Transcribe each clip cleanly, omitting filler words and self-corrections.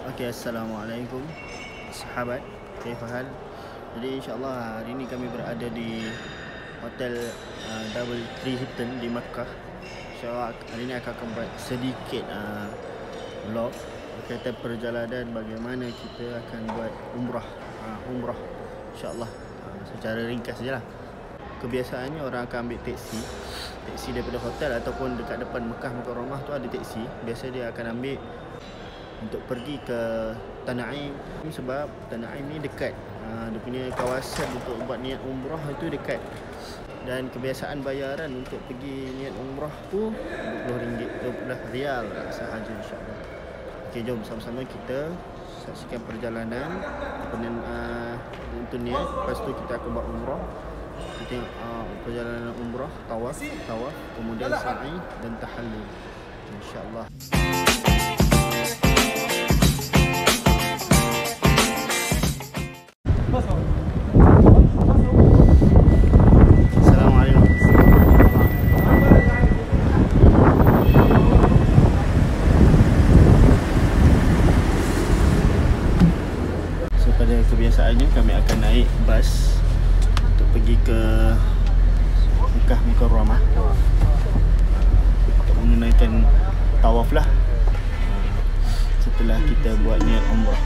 Okey, Assalamualaikum sahabat, kaifa hal? Jadi insyaAllah hari ini kami berada di Hotel Double Tree Hilton di Makkah. InsyaAllah hari ini akan buat sedikit vlog berkaitan perjalanan bagaimana kita akan buat umrah insyaAllah, secara ringkas sajalah. Kebiasaannya orang akan ambil taksi daripada hotel ataupun dekat depan Mekah Mukarramah tu ada taksi. Biasa dia akan ambil untuk pergi ke Tanah Ain, sebab Tanah Ain ni dekat, dia punya kawasan untuk buat niat umrah itu dekat. Dan kebiasaan bayaran untuk pergi niat umrah tu RM20, RM20 sahaja insyaAllah. Okey, jom sama-sama kita saksikan perjalanan untuk niat. Lepas tu kita akan buat umrah. Kita tengok perjalanan umrah, tawaf, kemudian sa'i dan tahallul insyaAllah. Kebiasaannya kami akan naik bas untuk pergi ke Mekah Mukarramah untuk menunaikan tawaf lah setelah kita buat niat umrah.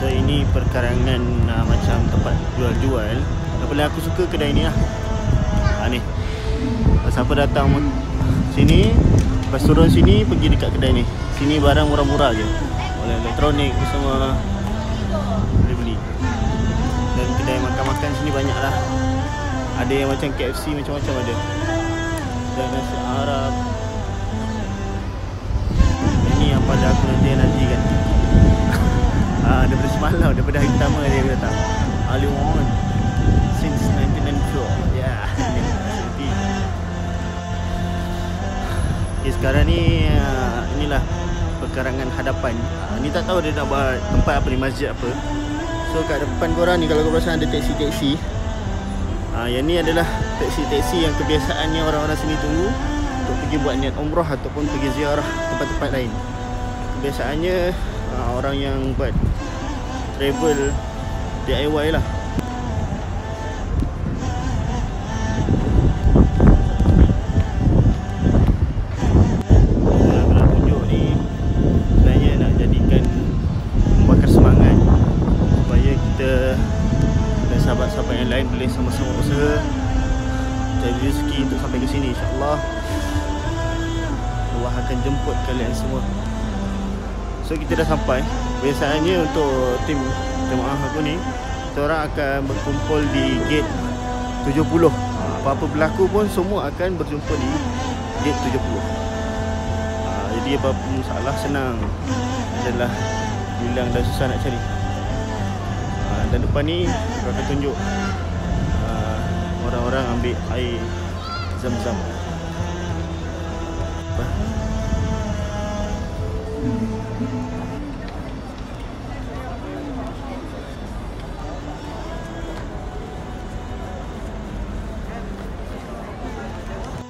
Ini perkarangan macam tempat jual-jual. Yang paling aku suka kedai ni lah. Ni siapa datang sini, lepas turun sini pergi dekat kedai ni. Sini barang murah-murah je, oleh elektronik semua boleh beli. Dan kedai makan-makan sini banyak lah. Ada yang macam KFC, macam-macam ada. Dan nasi Arab. Ini yang pada aku nantikan. Daripada semalam, daripada hari pertama dia datang. Ali on since 1994. Ya. Okay, sekarang ni inilah perkarangan hadapan. Ni tak tahu dia nak buat tempat apa ni, masjid apa. So kat depan korang ni kalau korang perasan ada taksi-taksi. Yang ni adalah taksi-taksi yang kebiasaannya orang-orang sini tunggu untuk pergi buat niat umrah ataupun pergi ziarah tempat-tempat lain. Kebiasaannya orang yang buat travel DIY lah. Aku nak tunjuk ni sebenarnya nak jadikan membakar semangat supaya kita dan sahabat-sahabat yang lain boleh sama-sama usaha cari rezeki untuk sampai ke sini insyaAllah. Allah akan jemput kalian semua. So kita dah sampai. Biasanya untuk tim jemaah aku ni, kita orang akan berkumpul di gate 70. Apa-apa berlaku pun semua akan berjumpa di gate 70. Jadi apa-apa masalah senang, adalah bilang dah susah nak cari. Dan depan ni aku akan tunjuk orang-orang ambil air Zam-Zam.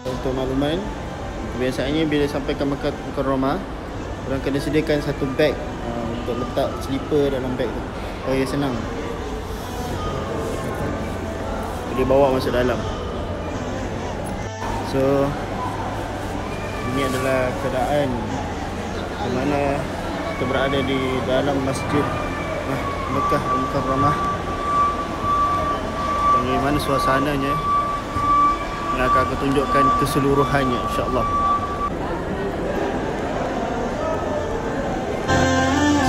Untuk makluman, biasanya bila sampai ke Mekah Mukarramah, orang kena sediakan satu beg untuk letak slipper dalam beg tu supaya senang. Dia bawa masuk dalam. So ini adalah keadaan di mana kita berada di dalam masjid Mekah Mukarramah. Bagaimana suasananya yang akan aku tunjukkan keseluruhannya insyaAllah.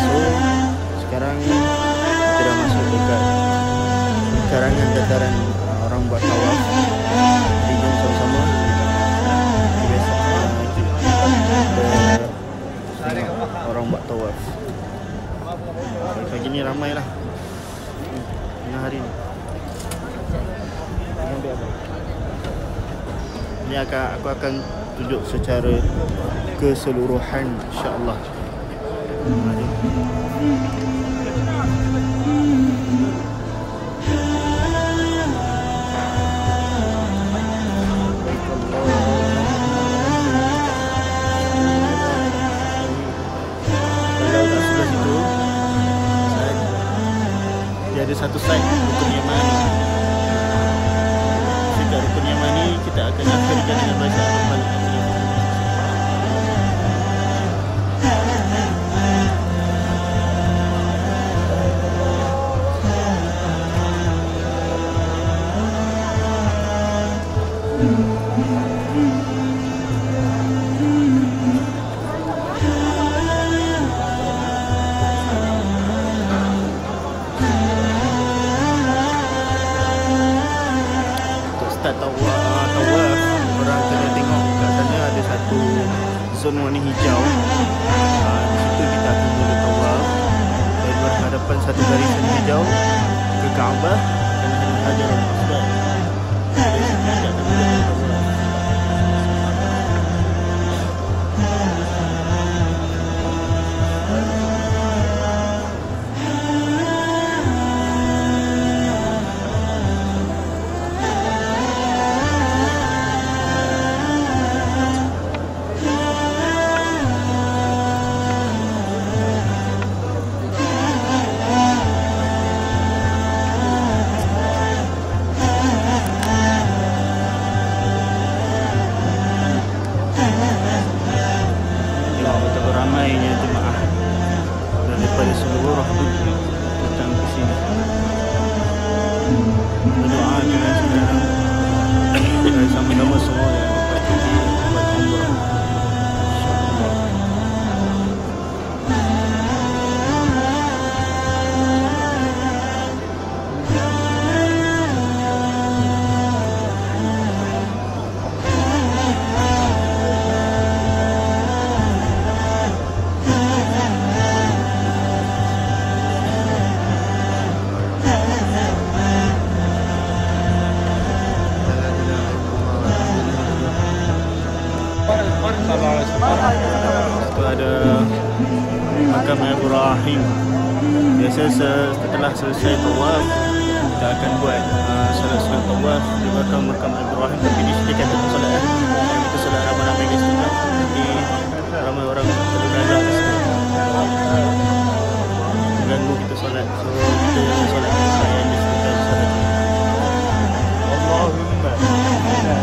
So sekarang kita dah masuk dekat karangan dataran orang buat tawaf. Jadi jom sama-sama orang buat tawaf. Pagi ni ramai lah tengah hari ni. Ini aku akan tunjuk secara keseluruhan insya-Allah. Ada satu side rukun Yamani. Sejak rukun Yamani kita akan akhirkan dengan baca Al-Quran. Start tawaf, orang kena tengok kat sana ada satu zon warna hijau. Di situ kita akan mula tawaf dan berhadapan satu garisan hijau ke Kaabah dan Hajarul Aswad. Dari situ kita akan mula tawaf. Ramainya jemaah daripada seluruh dunia datang ke sini. Berdoa dengan sekarang dan sama-sama semua yang dapat pergi buat umrah. Itu ada makam Ibrahim. Biasa setelah selesai tawaf kita akan buat solat tawaf di makam Ibrahim, tapi disediakan untuk solat. Kita solat ramai-ramai di situ. Nanti ramai orang tergazah di situ. Mengganggu kita solat. So kita solat yang di sekitar solat. Allahumma. Dunia.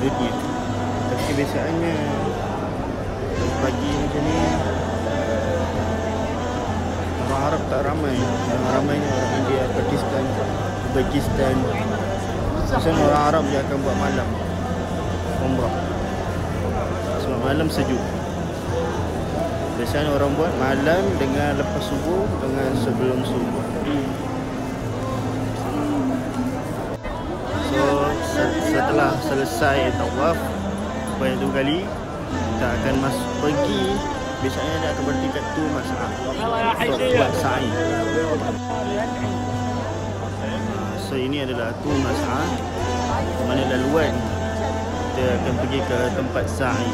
Tapi kebiasaannya pagi macam ni orang Arab tak ramai. Yang ramainya orang India, Pakistan, Uzbekistan. Biasanya orang Arab dia akan buat malam umrah sebab malam sejuk. Biasanya orang buat malam dengan lepas subuh dengan sebelum subuh. Setelah selesai tawaf banyak dua kali, kita akan pergi. Biasanya dia akan berhenti kat tu Mas'ah untuk buat sa'i. So ini adalah tu Mas'ah, mana laluan kita akan pergi ke tempat sa'i.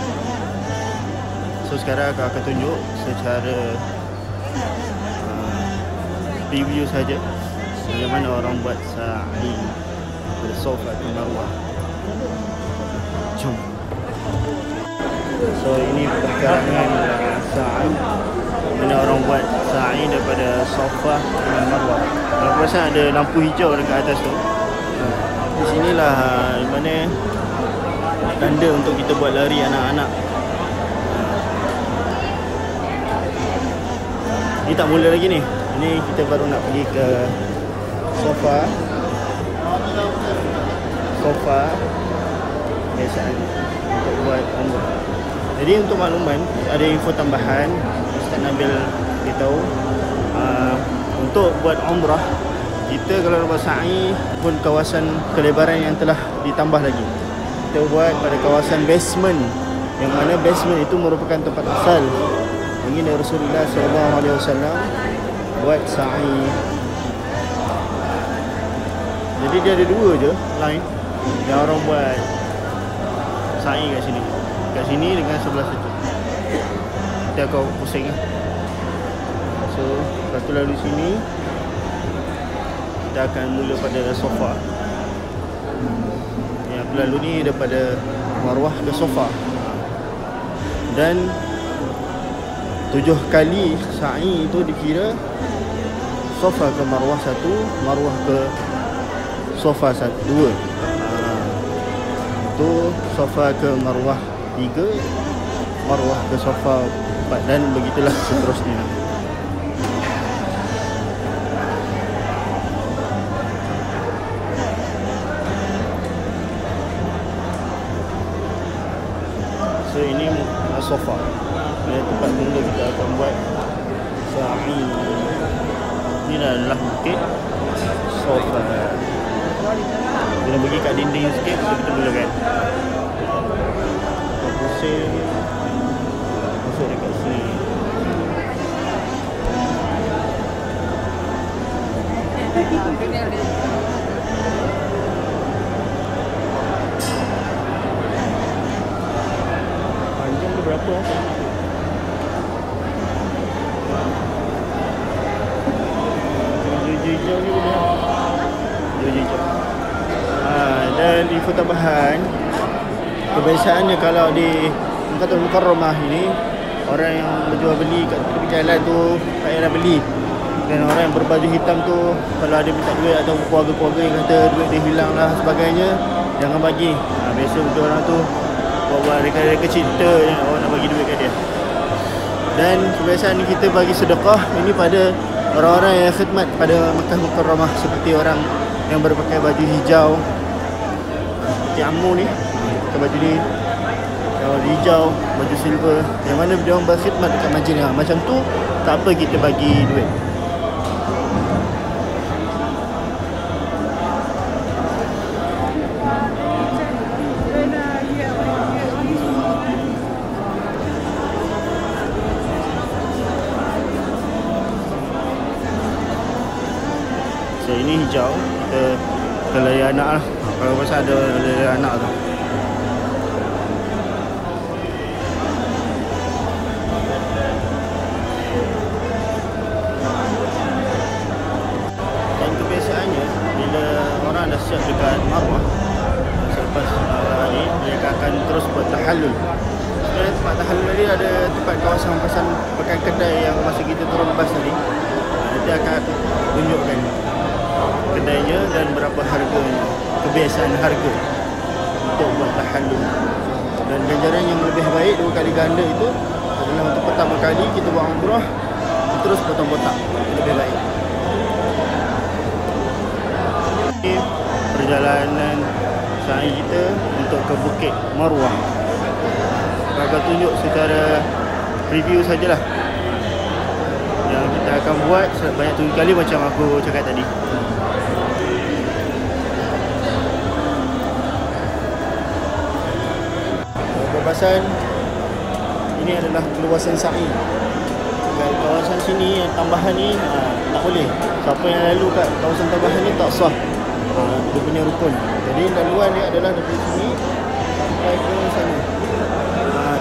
So sekarang aku akan tunjuk secara review saja bagaimana orang buat sa'i pada Safa ke Marwah. Jom. So ini perjalanan sa'i, mana orang buat sa'i daripada Safa ke Marwah. Aku rasa ada lampu hijau dekat atas tu. Di sinilah mana tanda untuk kita buat lari anak-anak. Ini tak mula lagi ni. Ini kita baru nak pergi ke Safa biasaan untuk buat umrah. Jadi untuk makluman, ada info tambahan Ustaz Nabil beritahu, untuk buat umrah kita kalau nak buat sa'i pun kawasan kelebaran yang telah ditambah lagi, kita buat pada kawasan basement, yang mana basement itu merupakan tempat asal baginda Rasulullah SAW buat sa'i. Jadi dia ada dua je line yang orang buat sa'i kat sini. Kat sini dengan sebelah situ. Kita akan pusing. So, satu lalu sini kita akan mula pada Safa. Yang lalu ni daripada Marwah ke Safa. Dan 7 kali sa'i itu dikira Safa ke Marwah 1, Marwah ke Safa 2. Itu Safa ke Marwah 3, Marwah ke Safa 4, dan begitulah seterusnya. So ini Safa, ini tempat mula kita akan buat sa'i. Ini adalah bukit Safa. Kita pergi kat dinding sikit, kita mulakan. Kita pusing masuk dekat sini. Panjang tu berapa? Hijau ni boleh. Hijau. Dan info tambahan, kebiasaannya kalau di Makkahul Mukarramah ini, orang yang berjual beli kat tepi jalan tu tak payah beli. Dan orang yang berbaju hitam tu, kalau ada minta duit atau keluarga-keluarga yang kata duit dia hilang lah sebagainya, jangan bagi. Biasa betul orang tu buat reka-reka cinta, orang nak bagi duit kat dia. Dan kebiasaan kita bagi sedekah ini pada orang-orang yang khidmat pada Makkah Mukarramah, seperti orang yang berpakai baju hijau, seperti Ammu ni, pakai baju ni, baju hijau, baju silver, yang mana dia orang berkhidmat dekat majlis. Macam tu tak apa kita bagi duit. So ini hijau, kita lari anak lah. Kalau pasal ada lari anak tu. Dan kebiasaannya, bila orang dah siap dekat Marwah, selepas ni mereka akan terus buat tahallul. Sebenarnya tempat tahallul ni ada tempat kawasan bekas kedai yang masa kita turun bas tadi. Nanti akan tunjukkan kedainya dan berapa harganya, kebiasaan harga untuk buat tahallul. Dan ganjaran yang lebih baik 2 kali ganda itu adalah untuk pertama kali kita buat umrah terus potong botak, lebih baik. Ini perjalanan sa'i kita untuk ke Bukit Marwah. Agak tunjuk secara preview sajalah yang kita akan buat sebanyak 7 kali macam aku cakap tadi. Kawasan ini adalah keluasan sa'i. Kawasan sini yang tambahan ni tak boleh. Siapa yang lalu kat kawasan tambahan ni tak sah. Dia punya rukun. Jadi laluan dia adalah dari sini sampai ke sana.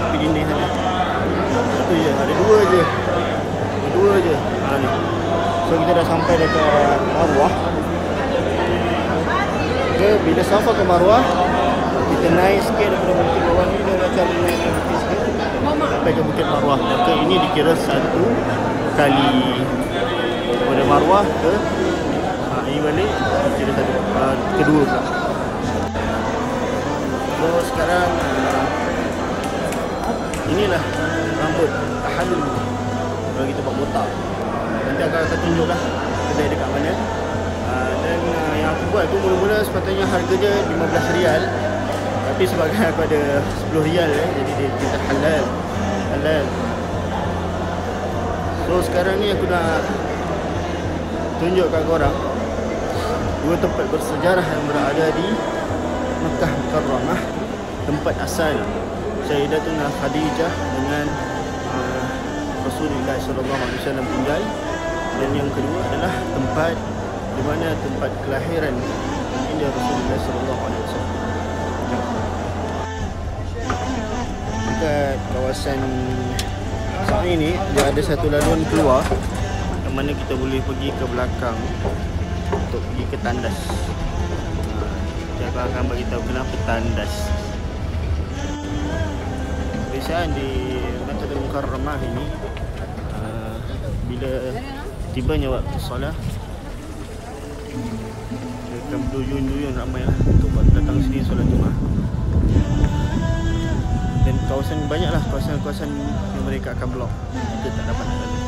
Tepi dinding sana. satu je, ada dua je. Ni. So kita dah sampai dekat Marwah. Okay, bila sampai ke Marwah, kita naik sikit daripada bukit bawah ni, dia macam naik sikit sampai ke bukit Marwah. Maka ini dikira satu kali daripada Marwah ke ini balik, kira satu kedua pula. So sekarang inilah rambut tahallul kalau kita buat botak. Nanti akan tunjuklah kedai dekat mana. Dan yang aku buat tu mula-mula sepatutnya harga dia 15 rial. Tapi sebabkan aku ada 10 rial jadi dia kita halal. So sekarang ni aku nak tunjuk kat korang dua tempat bersejarah yang berada di Makkah Mukarramah. Tempat asal Sayyidatuna Khadijah dengan Rasulullah SAW tinggal. Dan yang kedua adalah tempat di mana tempat kelahiran baginda Rasulullah SAW. Dekat kawasan Sa'i ni dia ada satu laluan keluar yang mana kita boleh pergi ke belakang untuk pergi ke tandas. Saya akan bagi tahu kenapa tandas. Biasanya di Makkah Mukarramah ini bila tibanya waktu solat dia akan berduyun-duyun ramai lah untuk datang sini solat Jumaat. Dan kawasan banyaklah kawasan-kawasan yang mereka akan blok, kita tak dapat nak lalu.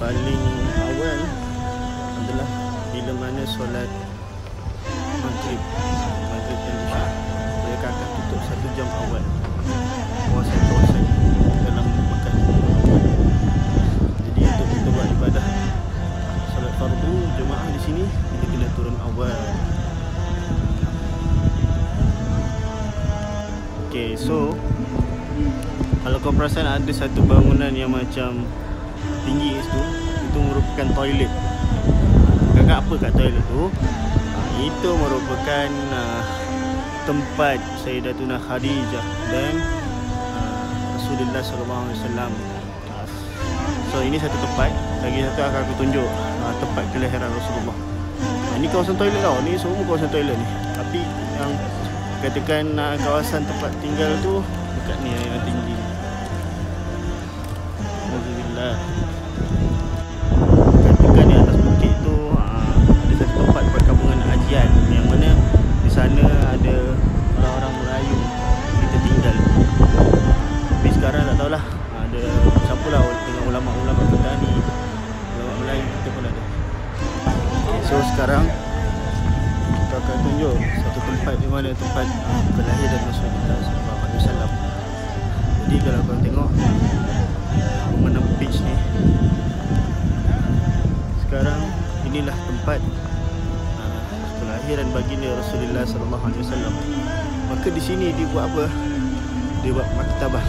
Paling awal adalah bila mana solat maghrib dan isyak, mereka akan tutup 1 jam awal kawasan-kawasan dalam Makkah. Jadi untuk kita buat ibadah solat fardu jemaah di sini, kita kena turun awal. Okay, so kalau kau perasan ada satu bangunan yang macam tinggi itu merupakan toilet. Kakak apa kat toilet tu? Itu merupakan tempat Sayyidatuna Khadijah dan Rasulullah SAW. So ini satu tempat. Lagi satu akan aku tunjuk tempat kelahiran Rasulullah. Ini kawasan toilet tau. Ni semua kawasan toilet ni. Tapi yang katakan kawasan tempat tinggal tu dekat ni yang tinggi. Alhamdulillah. Katakan di atas bukit tu ada satu tempat perkampungan Ajian yang mana di sana ada orang-orang Melayu kita tinggal. Tapi sekarang tak tahulah ada siapalah dengan ulama-ulama Petani, ulama Melayu kita pun ada. So sekarang kita akan tunjuk satu tempat di mana tempat kelahiran Rasulullah SAW. Jadi kalau korang tengok menang pitch ni, sekarang inilah tempat kelahiran baginda Rasulullah SAW. Maka di sini dia buat apa? Dia buat maktabah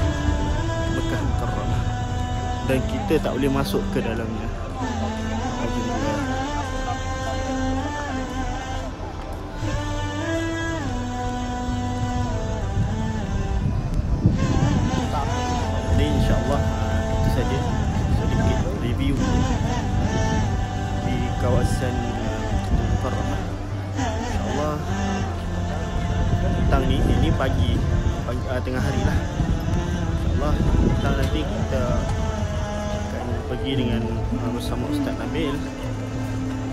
Makkah Mukarramah dan kita tak boleh masuk ke dalamnya. Alhamdulillah. Jadi insyaAllah itu saja sedikit review di kawasan Mukarramah. InsyaAllah petang ni, ini pagi tengah hari lah. InsyaAllah petang nanti kita akan pergi dengan bersama Ustaz Nabil.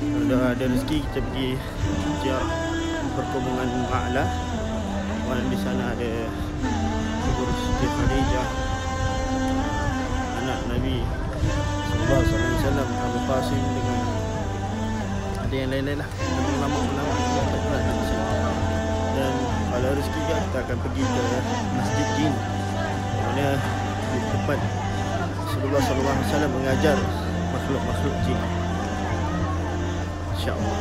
Kalau ada rezeki kita pergi ziarah perkebungan A'la. Di sana ada kubur Siti Khadijah, anak Nabi sallallahu alaihi wasallam, Abu Qasim, dengan ada yang lain-lain lah, ulama-ulama yang terkenal di sini. Dan kalau rezeki kita akan pergi ke Masjid Jin, di mana di tempat Rasulullah SAW mengajar makhluk-makhluk jin, insyaAllah.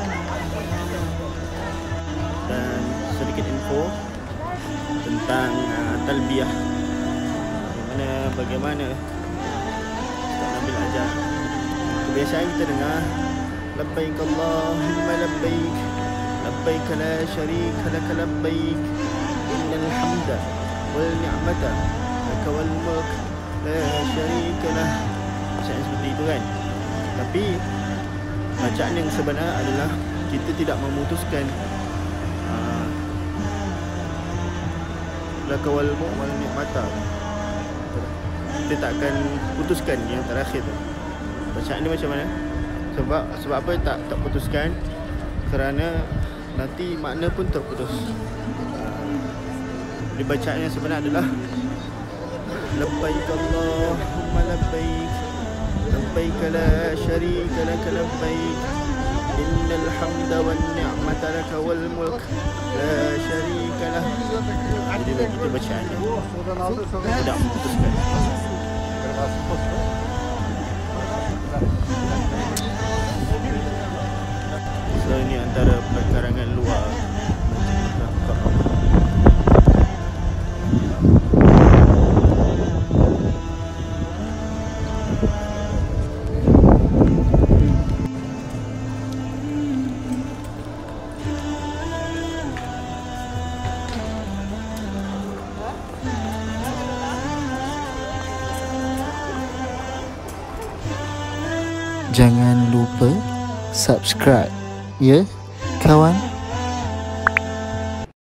Dan sedikit info tentang talbiyah, bagaimana Ustaz Nabil ajar. Kebiasaan kita dengar labbaik Allahumma labbaik, labbaik la syarika laka labbaik, innal hamda wal ni'mata laka wal mulk la syarika lah. Bacaan seperti itu kan. Tapi bacaan yang sebenar adalah kita tidak memutuskan laka wal mulk wal ni'mata. Kita tak akan putuskan yang terakhir tu. Bacaan ni macam mana? Sebab apa tak putuskan? Kerana nanti makna pun terputus. Jadi bacaan yang sebenar adalah labbaik Allahumma labbaik labbaik la syarika lak labbaik innal hamda wan ni'mata lak wal mulk la syarika lah. Jadi begitu bacaannya. Tidak memutuskan. So ini antara perkarangan luar Jangan lupa subscribe ya kawan.